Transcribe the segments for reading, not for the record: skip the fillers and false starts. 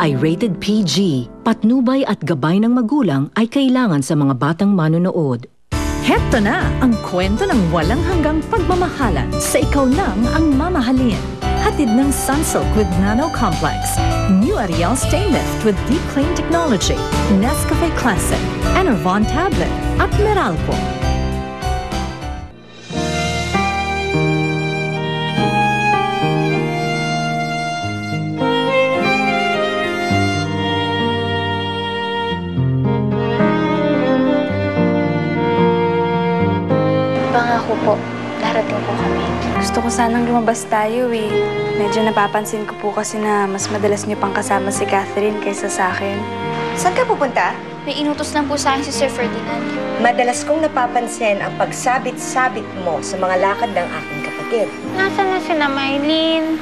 ay rated PG. Patnubay at gabay ng magulang ay kailangan sa mga batang manonood. Heto na ang kwento ng walang hanggang pagmamahalan sa ikaw lang ang mamahalin. Hatid ng Sunsilk with Nano Complex, New Ariel Stay Lift with Deep Clean Technology, Nescafe Classic, Enervon Tablet at Meralco. Pangako po, darating po kami. Gusto ko sanang lumabas tayo eh. Medyo napapansin ko po kasi na mas madalas niyo pang kasama si Catherine kaysa sa akin. Saan ka pupunta? May inutos lang po sa akin si Sir Ferdinand. Madalas kong napapansin ang pagsabit-sabit mo sa mga lakad ng aking kapatid. Nasaan na sila, Maylene?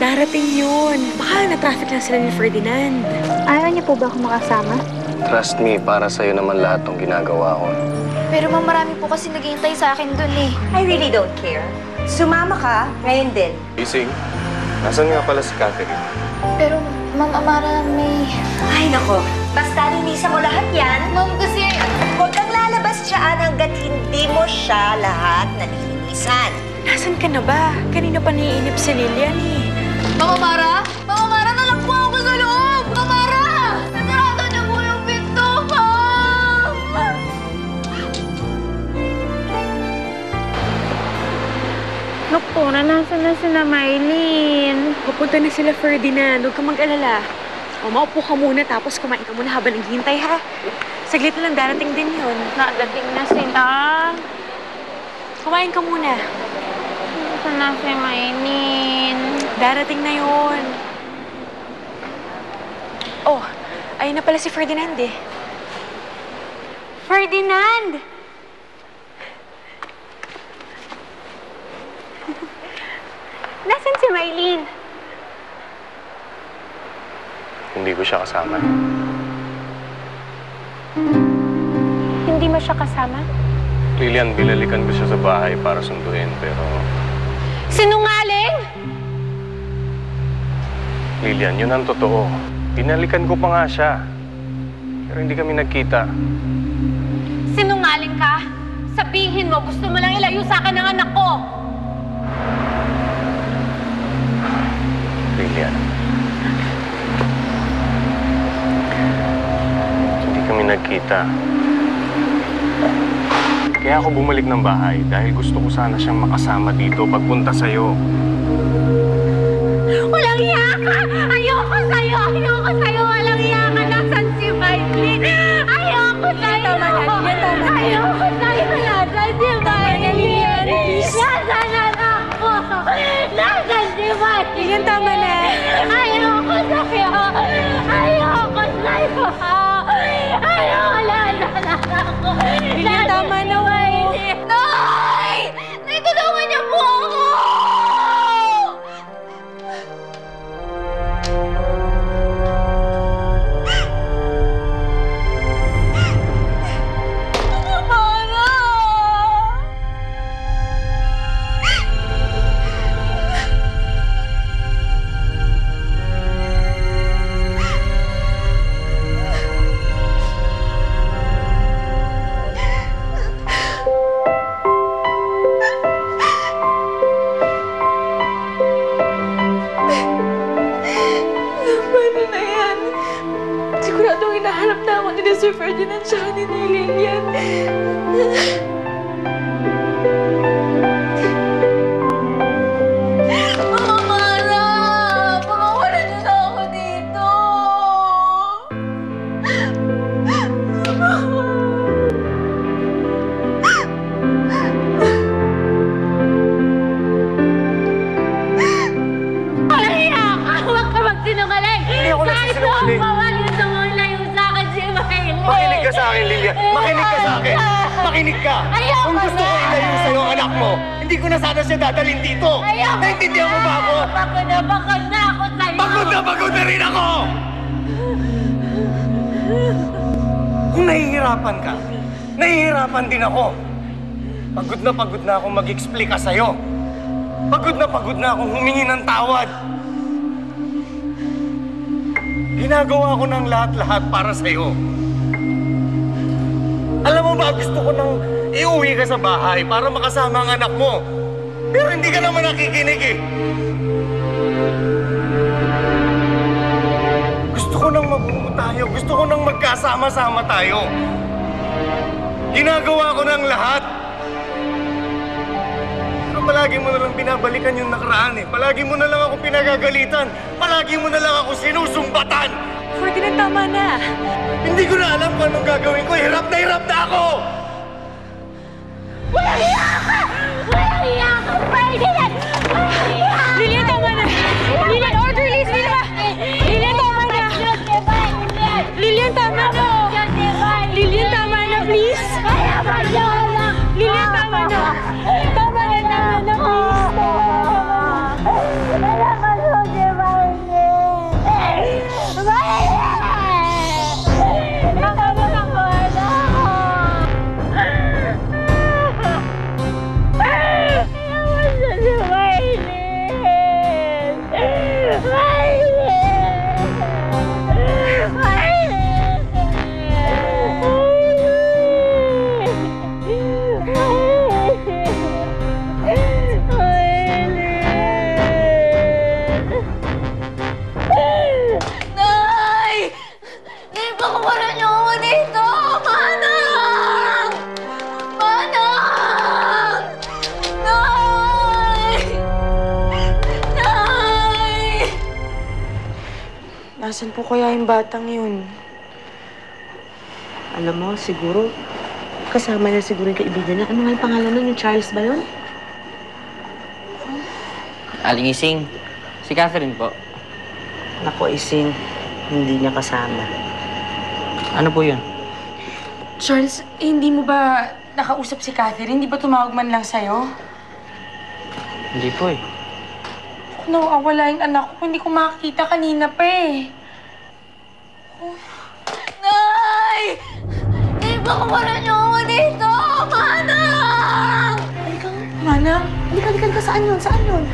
Darating yun. Baka na-traffic lang sila ni Ferdinand. Ayaw niyo po ba ako makasama? Trust me, para sa'yo naman lahat ng ginagawa ko. Pero ma'am, marami po kasi naghihintay sa akin dun eh. I really don't care. Sumama ka, ngayon din. Gising, nasan nga pala si Catherine? Pero ma'am Amara, may... Ay, nako. Basta linisan mo lahat yan. Ma'am, kasi... Huwag kang lalabas dyan hanggat hindi mo siya lahat nalilinisan. Nasaan ka na ba? Kanina pa naiinip si Lilian eh. Ma'am Amara? Ma'am Amara, nalang po ako sa loob! Ma'am Amara! Natarado niyo po yung pinto, ma'am! Doktora, nasa na sila, Maylene? Pupunta na sila Ferdinand. Huwag kang mag-alala. O, maupo ka muna tapos kumain ka muna habang naghihintay, ha? Saglit na lang, darating din yun. Nadating na sila. Kumain ka muna. Nasa na si Maylene? Darating na yun. Oh, ayun na pala si Ferdinand eh. Ferdinand! Nasaan si Maylene? Hindi ko siya kasama. Hindi mo siya kasama? Lilian, bilalikan ko siya sa bahay para sunduin, pero... Sinungaling! Lilian, yun ang totoo. Binalikan ko pa nga siya. Pero hindi kami nagkita. Sinungaling ka? Sabihin mo, gusto mo lang ilayo sa akin ang anak ko! Lilian. Hindi kami nagkita. Kaya ako bumalik ng bahay dahil gusto ko sana siyang makasama dito pagpunta sa'yo. Walang iya ka! Ayoko sa'yo! Ayoko sa'yo! Walang iya ka! Nasaan si Maylene? Ayoko sa'yo! Ayoko sa'yo! Nasaan si Maylene? Nasaan anak ko? Nasaan si Maylene? Yan, tama na. Ayoko sa'yo! Ayoko sa'yo! Ayoko lang na anak ko! Yan, tama na. Nay! Nay, tulungan niyo po ako! Siguradong hinahanap na ako ni Sir Ferdinand siya ni Lilian. Mama Mara! Pakawalan niyo na ako dito! Walang iya ka! Huwag ka magsinungaling! Hindi ako nagsisinungaling. Kahit gusto mo ilayo sa akin si Maylene! Makinig ka sa akin, Lilian. Makinig ka sa akin. Makinig ka. Ayoko Kung gusto ko ilayo sa'yo ang anak mo, hindi ko na sana siya dadalhin dito. Ayoko Naintindihan mo ba ako? Pagod na ako sa'yo! Pagod na rin ako! Kung nahihirapan ka, nahihirapan din ako. Pagod na akong mag-explica sa'yo. Pagod na akong humingi ng tawad. Ginagawa ko ng lahat-lahat para sa'yo. Alam mo ba, gusto ko nang iuwi ka sa bahay para makasama ang anak mo. Pero hindi ka naman nakikinig eh. Gusto ko nang mabuo tayo. Gusto ko nang magkasama-sama tayo. Ginagawa ko ng lahat. Pero palagi mo na lang binabalikan yung nakaraan eh. Palagi mo na lang ako pinagagalitan. Palagi mo na lang ako sinusumbatan. Ferdinand, tama na. Hindi ko na alam kung anong gagawin ko. Hirap na ako! Walang iya ka! Walang iya ka, Ferdinand! Walang iya ka! Lilian, tama na! Lilian, orderlies, Lilian! Lilian, tama na! Lilian, tama na! Lilian, tama na, please! Lilian, tama na! Tama na, please! Nay! Nay, baka wala niyo ako dito! Manang! Manang! Nay! Nay! Nasaan po kaya yung batang yun? Alam mo, siguro, kasama na siguro yung kaibigan niya. Ano nga yung pangalan nun? Yung Charles ba yun? Aling Ising, si Catherine po. Naku, Ising, hindi niya kasama. Ano po yun? Charles, hindi mo ba nakausap si Catherine? Hindi ba tumawag man lang sa'yo? Hindi po eh. Nawawala yung anak ko. Hindi ko makakita kanina pa eh. Nay! Nay, baka wala niyo ako dito! Manang! Manang, halika ka. Saan yun? Saan yun?